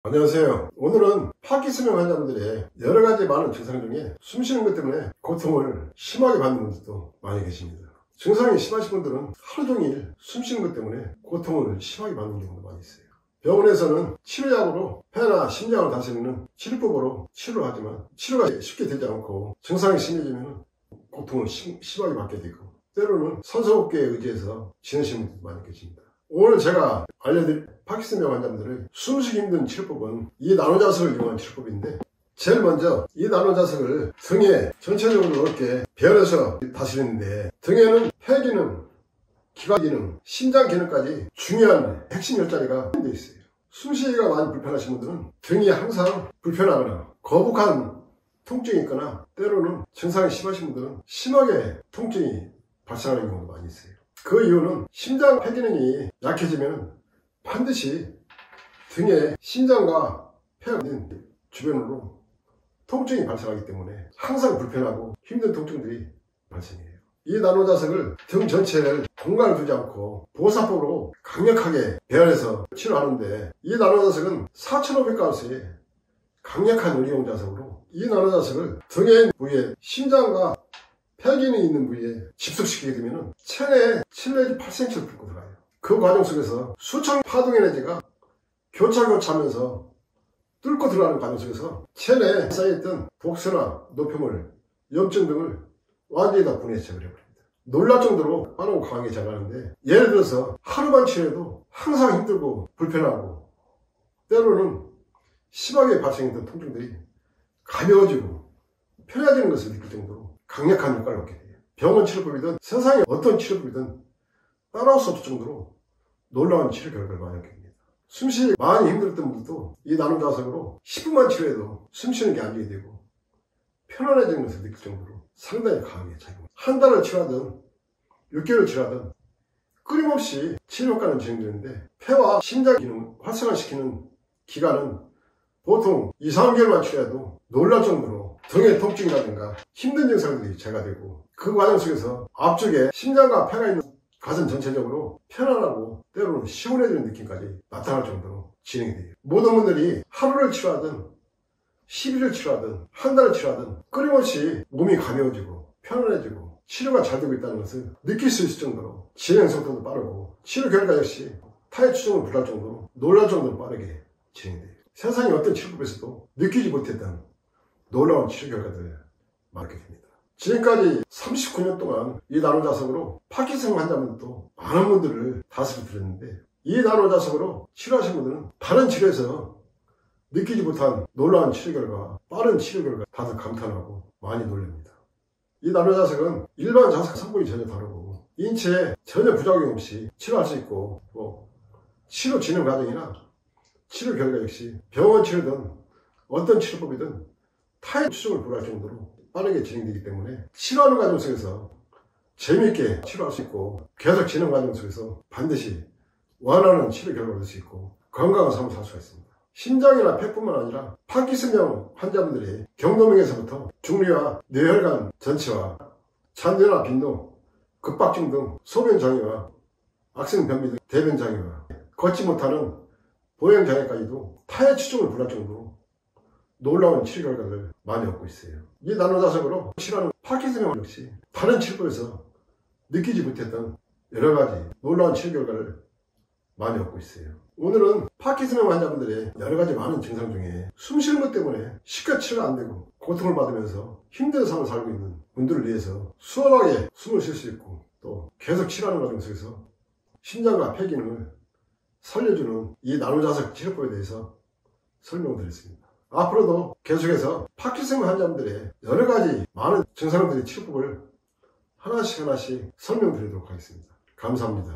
안녕하세요. 오늘은 파킨슨병 환자분들의 여러가지 많은 증상 중에 숨쉬는 것 때문에 고통을 심하게 받는 분들도 많이 계십니다. 증상이 심하신 분들은 하루 종일 숨쉬는 것 때문에 고통을 심하게 받는 경우도 많이 있어요. 병원에서는 치료약으로 폐나 심장을 다스리는 치료법으로 치료를 하지만 치료가 쉽게 되지 않고 증상이 심해지면 고통을 심하게 받게 되고 때로는 선서호흡기에 의지해서 지내시는 분들도 많이 계십니다. 오늘 제가 알려드릴 파킨슨병 환자분들의 숨쉬기 힘든 치료법은 이 나노자석을 이용한 치료법인데, 제일 먼저 이 나노자석을 등에 전체적으로 이렇게 베어내서 다스리는데, 등에는 폐 기능, 기관 기능, 심장 기능까지 중요한 핵심 열자리가 되어 있어요. 숨쉬기가 많이 불편하신 분들은 등이 항상 불편하거나 거북한 통증이 있거나 때로는 증상이 심하신 분들은 심하게 통증이 발생하는 경우도 많이 있어요. 그 이유는 심장 폐 기능이 약해지면 반드시 등에 심장과 폐가 있는 주변으로 통증이 발생하기 때문에 항상 불편하고 힘든 통증들이 발생해요. 이 나노자석을 등 전체를 공간을 두지 않고 보호사법으로 강력하게 배열해서 치료하는데, 이 나노자석은 4500가우스의 강력한 의료용 자석으로 이 나노자석을 등의 부위에 심장과 폐 기능이 있는 부위에 집속시키게 되면 체내에 7 내지 8cm를 뚫고 들어가요. 그 과정 속에서 수천 파동 에너지가 교차하면서 뚫고 들어가는 과정 속에서 체내에 쌓여있던 독소나 노폐물, 염증 등을 완전히 다 분해해서 제거해버립니다. 놀랄 정도로 빠르고 강하게 제거하는데, 예를 들어서 하루만 치료해도 항상 힘들고 불편하고 때로는 심하게 발생했던 통증들이 가벼워지고 편해지는 것을 느낄 정도로 강력한 효과를 얻게 돼요. 병원 치료법이든 세상의 어떤 치료법이든 따라올 수 없을 정도로 놀라운 치료 결과를 많이 얻게 됩니다. 숨쉬기 많이 힘들었던 분들도 이 나노자석으로 10분만 치료해도 숨쉬는 게 안정이 되고 편안해지는 것을 느낄 정도로 상당히 강하게 작용합니다. 한 달을 치료하든 6개월을 치료하든 끊임없이 치료 효과는 진행되는데, 폐와 심장 기능을 활성화시키는 기간은 보통 2, 3개월만 치료해도 놀랄 정도로 등의 통증이라든가 힘든 증상들이 제거되고, 그 과정 속에서 앞쪽에 심장과 폐가 있는 가슴 전체적으로 편안하고 때로는 시원해지는 느낌까지 나타날 정도로 진행이 돼요. 모든 분들이 하루를 치료하든 10일을 치료하든 한 달을 치료하든 끊임없이 몸이 가벼워지고 편안해지고 치료가 잘 되고 있다는 것을 느낄 수 있을 정도로 진행 속도도 빠르고 치료 결과 역시 타의 추종을 불할 정도로 놀랄 정도로 빠르게 진행돼요. 세상의 어떤 치료법에서도 느끼지 못했던 놀라운 치료 결과들을 맡게 됩니다. 지금까지 39년 동안 이 나노자석으로 파킨슨 환자분들도 많은 분들을 다스려 드렸는데, 이 나노자석으로 치료하신 분들은 다른 치료에서 느끼지 못한 놀라운 치료 결과, 빠른 치료 결과 다들 감탄하고 많이 놀랍니다. 이 나노자석은 일반 자석 성분이 전혀 다르고 인체에 전혀 부작용 없이 치료할 수 있고, 치료 진행 과정이나 치료 결과 역시 병원 치료든 어떤 치료법이든 타의 추종을 불허할 정도로 빠르게 진행되기 때문에 치료하는 과정 속에서 재미있게 치료할 수 있고, 계속 진행 과정 속에서 반드시 원하는 치료 결과를 얻을 수 있고 건강한 삶을 살 수가 있습니다. 심장이나 폐뿐만 아니라 파킨슨병 환자분들이 경도명에서부터 중리와 뇌혈관 전체와 잔뇨나 빈노, 급박증 등 소변장애와 악성변비 등 대변장애와 걷지 못하는 보행장애까지도 타의 추종을 불허할 정도로 놀라운 치료 결과를 많이 얻고 있어요. 이 나노자석으로 치료하는 파킨슨병 역시 다른 치료법에서 느끼지 못했던 여러가지 놀라운 치료 결과를 많이 얻고 있어요. 오늘은 파킨슨병 환자분들의 여러가지 많은 증상 중에 숨쉬는 것 때문에 쉽게 치료가 안되고 고통을 받으면서 힘든 삶을 살고 있는 분들을 위해서 수월하게 숨을 쉴 수 있고 또 계속 치료하는 과정 속에서 심장과 폐 기능을 살려주는 이 나노자석 치료법에 대해서 설명드렸습니다. 앞으로도 계속해서 파킨슨 환자분들의 여러가지 많은 증상들의 치료법을 하나씩 설명드리도록 하겠습니다. 감사합니다.